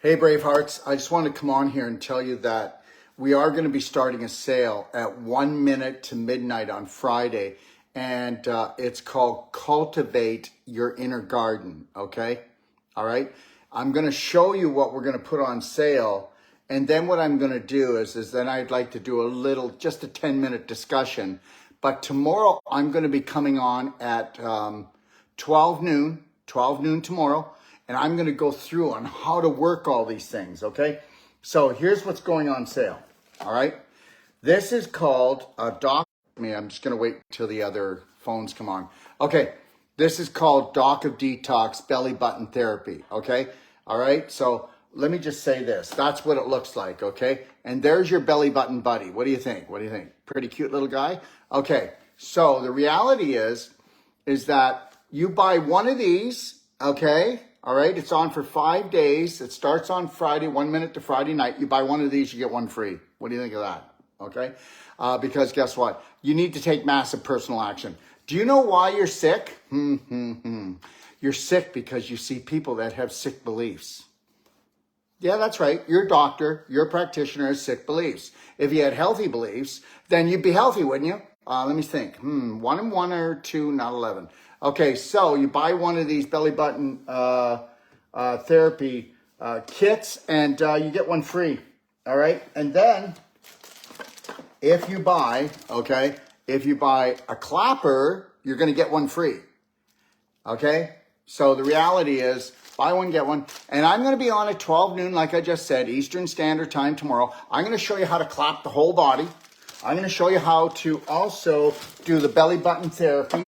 Hey, Bravehearts. I just want to come on here and tell you that we are going to be starting a sale at 1 minute to midnight on Friday. And it's called Cultivate Your Inner Garden. Okay? All right? I'm going to show you what we're going to put on sale. And then what I'm going to do is then I'd like to do just a 10-minute discussion. But tomorrow I'm going to be coming on at 12 noon tomorrow. And I'm going to go through on how to work all these things, okay? So here's what's going on sale, all right? This is called Doc. I'm just going to wait till the other phones come on. Okay, this is called Doc of Detox Belly Button Therapy, okay? All right, so let me just say this. That's what it looks like, okay? And there's your belly button buddy. What do you think? What do you think? Pretty cute little guy? Okay, so the reality is that you buy one of these, okay? All right, it's on for 5 days. It starts on Friday, 1 minute to Friday night. You buy one of these, you get one free. What do you think of that? Okay, because guess what? You need to take massive personal action. Do you know why you're sick? You're sick because you see people that have sick beliefs. Yeah, that's right. You're a doctor, you're a practitioner, has sick beliefs. If you had healthy beliefs, then you'd be healthy, wouldn't you? Let me think. 1 and 1 or 2, not 11. Okay, so you buy one of these belly button therapy kits and you get one free. All right, and then if you buy a clapper, you're going to get one free. Okay, so the reality is buy one, get one. And I'm going to be on at 12 noon, like I just said, Eastern Standard Time tomorrow. I'm going to show you how to clap the whole body. I'm going to show you how to also do the belly button therapy,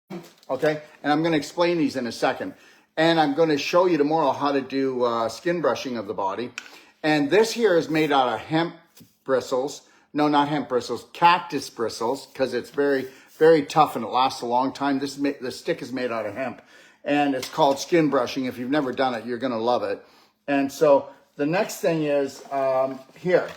okay? And I'm going to explain these in a second. And I'm going to show you tomorrow how to do skin brushing of the body. And this here is made out of hemp bristles. No, not hemp bristles, cactus bristles, because it's very, very tough and it lasts a long time. The stick is made out of hemp. And it's called skin brushing. If you've never done it, you're going to love it. And so the next thing is here.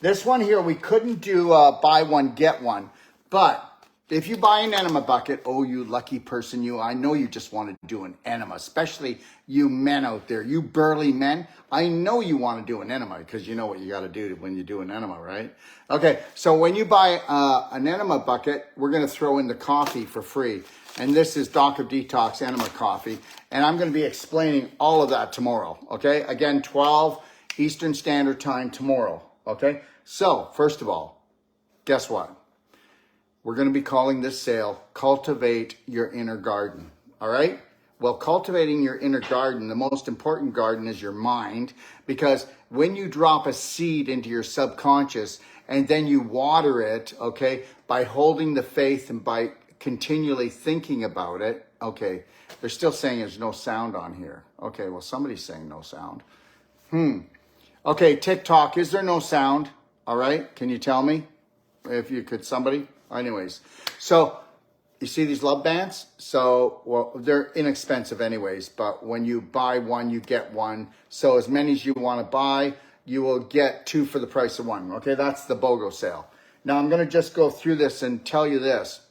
This one here, we couldn't do buy one, get one. But if you buy an Enema Bucket, oh, you lucky person, you. I know you just want to do an enema, especially you men out there, you burly men. I know you want to do an enema because you know what you got to do when you do an enema, right? Okay, so when you buy an Enema Bucket, we're going to throw in the coffee for free. And this is Doc of Detox Enema Coffee. And I'm going to be explaining all of that tomorrow, okay? Again, 12 Eastern Standard Time tomorrow, okay? So, first of all, guess what? We're going to be calling this sale Cultivate Your Inner Garden, all right? Well, cultivating your inner garden, the most important garden is your mind, because when you drop a seed into your subconscious and then you water it, okay, by holding the faith and by continually thinking about it, okay, they're still saying there's no sound on here. Okay, well, somebody's saying no sound. Okay, TikTok, is there no sound? All right, can you tell me if you could, somebody? Anyways, so you see these love bands? So, well, they're inexpensive anyways, but when you buy one, you get one. So as many as you want to buy, you will get 2 for the price of 1. Okay, that's the BOGO sale. Now I'm going to just go through this and tell you this.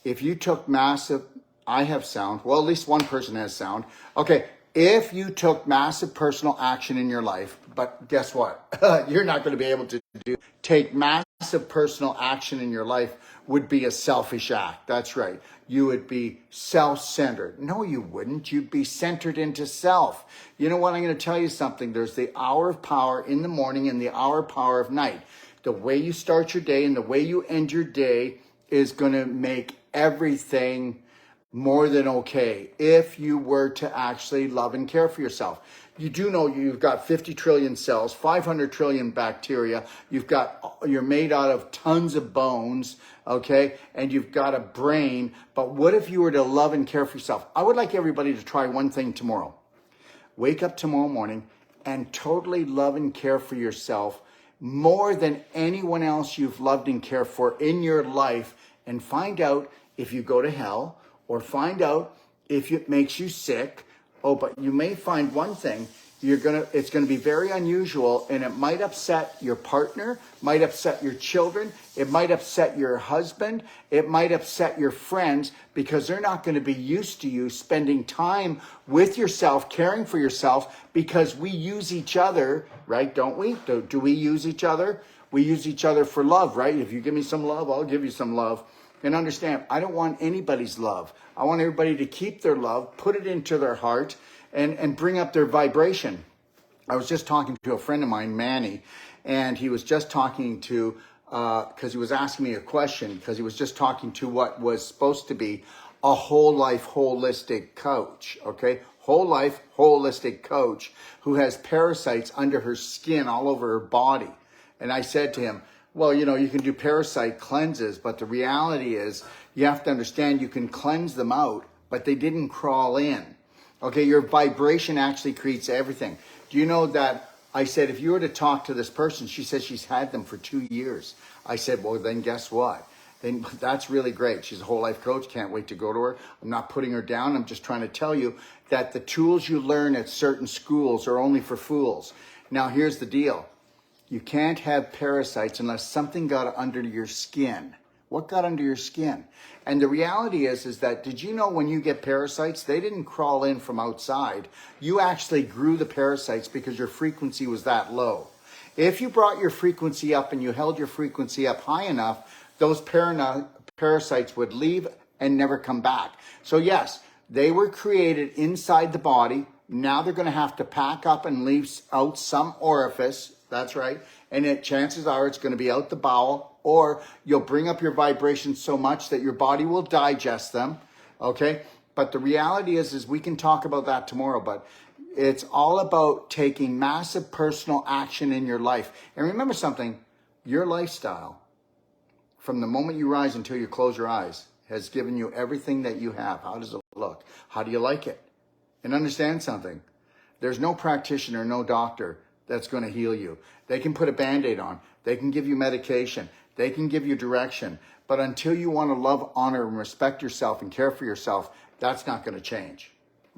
If you took I have sound. Well, at least one person has sound. Okay, if you took massive personal action in your life, but guess what? You're not going to be able to take massive personal action in your life would be a selfish act. That's right. You would be self-centered. No, you wouldn't. You'd be centered into self. You know what? I'm going to tell you something. There's the hour of power in the morning and the hour of power of night. The way you start your day and the way you end your day is going to make everything more than okay if you were to actually love and care for yourself. You do know you've got 50 trillion cells, 500 trillion bacteria. You're made out of tons of bones, okay? And you've got a brain. But what if you were to love and care for yourself? I would like everybody to try one thing tomorrow. Wake up tomorrow morning and totally love and care for yourself more than anyone else you've loved and cared for in your life, and find out if you go to hell, or find out if it makes you sick. Oh, but you may find one thing. It's gonna be very unusual, and it might upset your partner, might upset your children, it might upset your husband, it might upset your friends, because they're not gonna be used to you spending time with yourself, caring for yourself, because we use each other, right? Don't we? Do we use each other? We use each other for love, right? If you give me some love, I'll give you some love. And understand, I don't want anybody's love. I want everybody to keep their love, put it into their heart, and bring up their vibration. I was just talking to a friend of mine, Manny, and he was just talking to, because he was asking me a question, because he was just talking to what was supposed to be a whole life holistic coach, okay? Whole life holistic coach who has parasites under her skin all over her body. And I said to him, well, you know, you can do parasite cleanses, but the reality is you have to understand you can cleanse them out, but they didn't crawl in. Okay, your vibration actually creates everything. Do you know that I said, if you were to talk to this person, she says she's had them for 2 years. I said, well, then guess what? Then that's really great. She's a whole life coach. Can't wait to go to her. I'm not putting her down. I'm just trying to tell you that the tools you learn at certain schools are only for fools. Now, here's the deal. You can't have parasites unless something got under your skin. What got under your skin? And the reality is that, did you know when you get parasites, they didn't crawl in from outside. You actually grew the parasites because your frequency was that low. If you brought your frequency up and you held your frequency up high enough, those parasites would leave and never come back. So yes, they were created inside the body. Now they're going to have to pack up and leave out some orifice. That's right. And chances are it's going to be out the bowel, or you'll bring up your vibrations so much that your body will digest them. Okay. But the reality is we can talk about that tomorrow, but it's all about taking massive personal action in your life. And remember something, your lifestyle, from the moment you rise until you close your eyes, has given you everything that you have. How does it look? How do you like it? And understand something. There's no practitioner, no doctor that's going to heal you. They can put a Band-Aid on. They can give you medication. They can give you direction. But until you want to love, honor, and respect yourself and care for yourself, that's not going to change.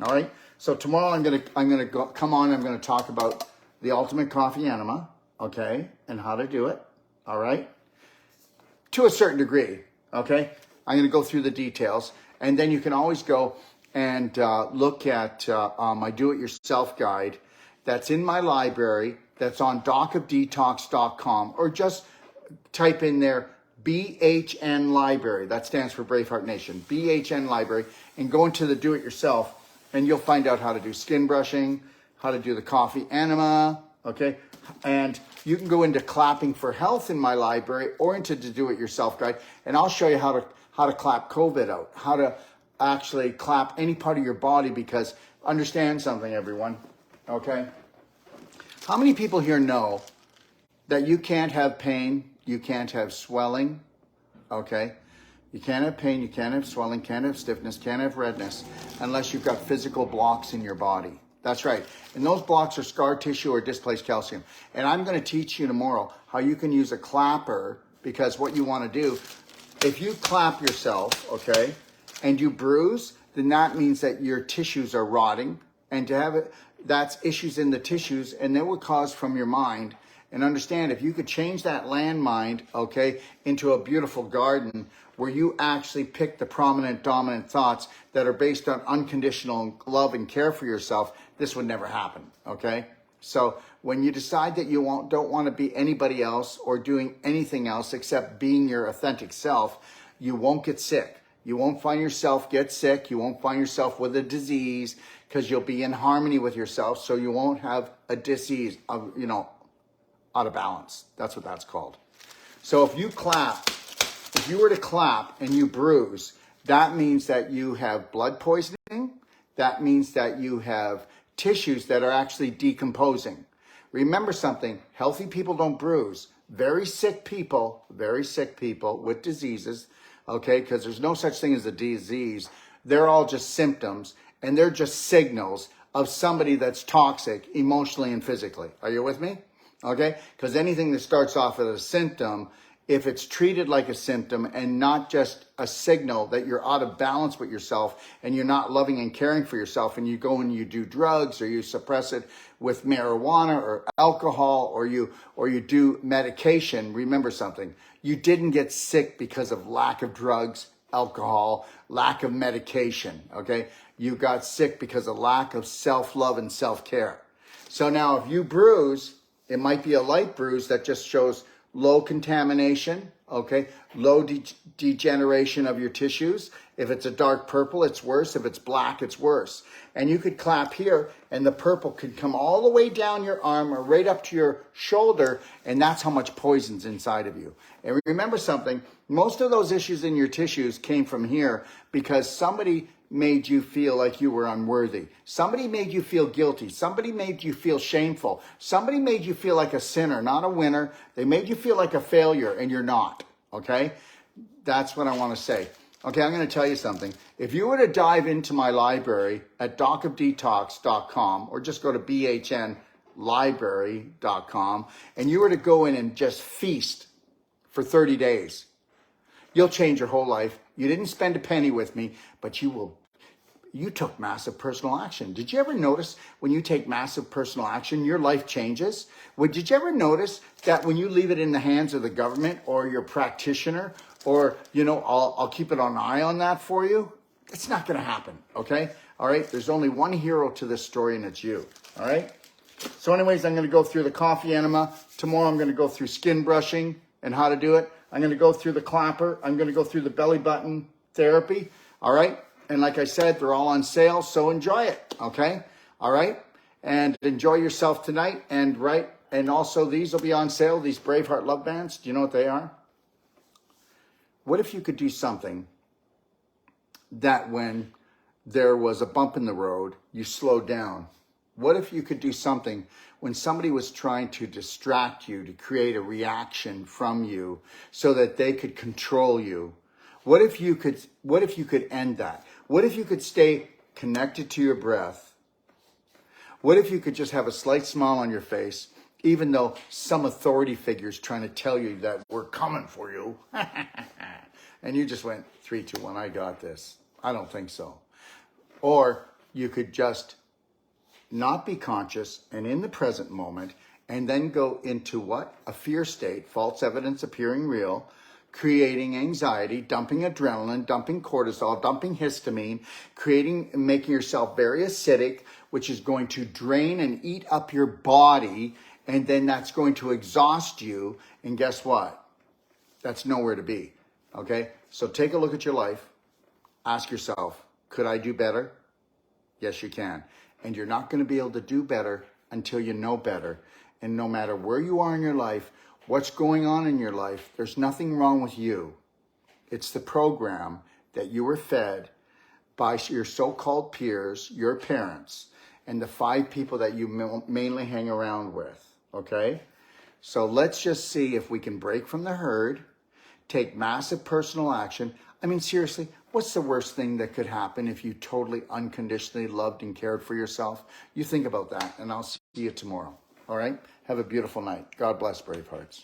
All right? So tomorrow I'm going to come on. I'm going to talk about the ultimate coffee enema, okay, and how to do it. All right? To a certain degree, okay? I'm going to go through the details, and then you can always go and look at my do-it-yourself guide that's in my library, that's on docofdetox.com, or just type in there BHN Library. That stands for BraveHeart Nation. BHN Library, and go into the do-it-yourself, and you'll find out how to do skin brushing, how to do the coffee enema, okay? And you can go into clapping for health in my library, or into the do-it-yourself guide, and I'll show you how to clap COVID out, how to actually clap any part of your body, because understand something, everyone, okay? How many people here know that you can't have pain, you can't have swelling, okay? You can't have pain, you can't have swelling, can't have stiffness, can't have redness, unless you've got physical blocks in your body. That's right. And those blocks are scar tissue or displaced calcium. And I'm going to teach you tomorrow how you can use a clapper, because what you want to do, if you clap yourself, okay, and you bruise, then that means that your tissues are rotting. And to have it, that's issues in the tissues, and they were caused from your mind. And understand, if you could change that landmine, okay, into a beautiful garden where you actually pick the prominent, dominant thoughts that are based on unconditional love and care for yourself, this would never happen, okay? So when you decide that you don't want to be anybody else or doing anything else except being your authentic self, you won't get sick. You won't find yourself get sick. You won't find yourself with a disease, because you'll be in harmony with yourself, so you won't have a disease of, out of balance. That's what that's called. So if you were to clap and you bruise, that means that you have blood poisoning. That means that you have tissues that are actually decomposing. Remember something, healthy people don't bruise. Very sick people with diseases, okay, because there's no such thing as a disease. They're all just symptoms, and they're just signals of somebody that's toxic emotionally and physically. Are you with me? Okay? Because anything that starts off as a symptom if it's treated like a symptom and not just a signal that you're out of balance with yourself and you're not loving and caring for yourself, and you go and you do drugs, or you suppress it with marijuana or alcohol, or you do medication. Remember something, you didn't get sick because of lack of drugs, alcohol, lack of medication, okay? You got sick because of lack of self-love and self-care. So now if you bruise, it might be a light bruise that just shows low contamination, okay? Low degeneration of your tissues. If it's a dark purple, it's worse. If it's black, it's worse. And you could clap here, and the purple could come all the way down your arm or right up to your shoulder, and that's how much poison's inside of you. And remember something, most of those issues in your tissues came from here because somebody made you feel like you were unworthy. Somebody made you feel guilty. Somebody made you feel shameful. Somebody made you feel like a sinner, not a winner. They made you feel like a failure, and you're not, okay? That's what I want to say. Okay, I'm going to tell you something. If you were to dive into my library at docofdetox.com, or just go to bhnlibrary.com, and you were to go in and just feast for 30 days, you'll change your whole life. You didn't spend a penny with me, but you took massive personal action. Did you ever notice when you take massive personal action, your life changes? Did you ever notice that when you leave it in the hands of the government or your practitioner, or, I'll keep it on an eye on that for you? It's not going to happen, okay? All right, there's only one hero to this story, and it's you, all right? So anyways, I'm going to go through the coffee enema. Tomorrow I'm going to go through skin brushing and how to do it. I'm going to go through the clapper. I'm going to go through the belly button therapy. All right. And like I said, they're all on sale. So enjoy it. Okay. All right. And enjoy yourself tonight. And also these will be on sale. These BraveHeart love bands. Do you know what they are? What if you could do something that when there was a bump in the road, you slowed down? What if you could do something when somebody was trying to distract you, to create a reaction from you so that they could control you? What if you could end that? What if you could stay connected to your breath? What if you could just have a slight smile on your face, even though some authority figure is trying to tell you that we're coming for you? And you just went, 3, 2, 1, I got this. I don't think so. Or you could just not be conscious and in the present moment, and then go into what? A fear state, false evidence appearing real, creating anxiety, dumping adrenaline, dumping cortisol, dumping histamine, making yourself very acidic, which is going to drain and eat up your body, and then that's going to exhaust you. And guess what? That's nowhere to be. Okay? So take a look at your life. Ask yourself, could I do better? Yes, you can. And you're not going to be able to do better until you know better. And no matter where you are in your life, what's going on in your life, there's nothing wrong with you. It's the program that you were fed by your so-called peers, your parents, and the 5 people that you mainly hang around with, okay? So let's just see if we can break from the herd, take massive personal action. I mean, seriously, what's the worst thing that could happen if you totally unconditionally loved and cared for yourself? You think about that, and I'll see you tomorrow, all right? Have a beautiful night. God bless, Bravehearts.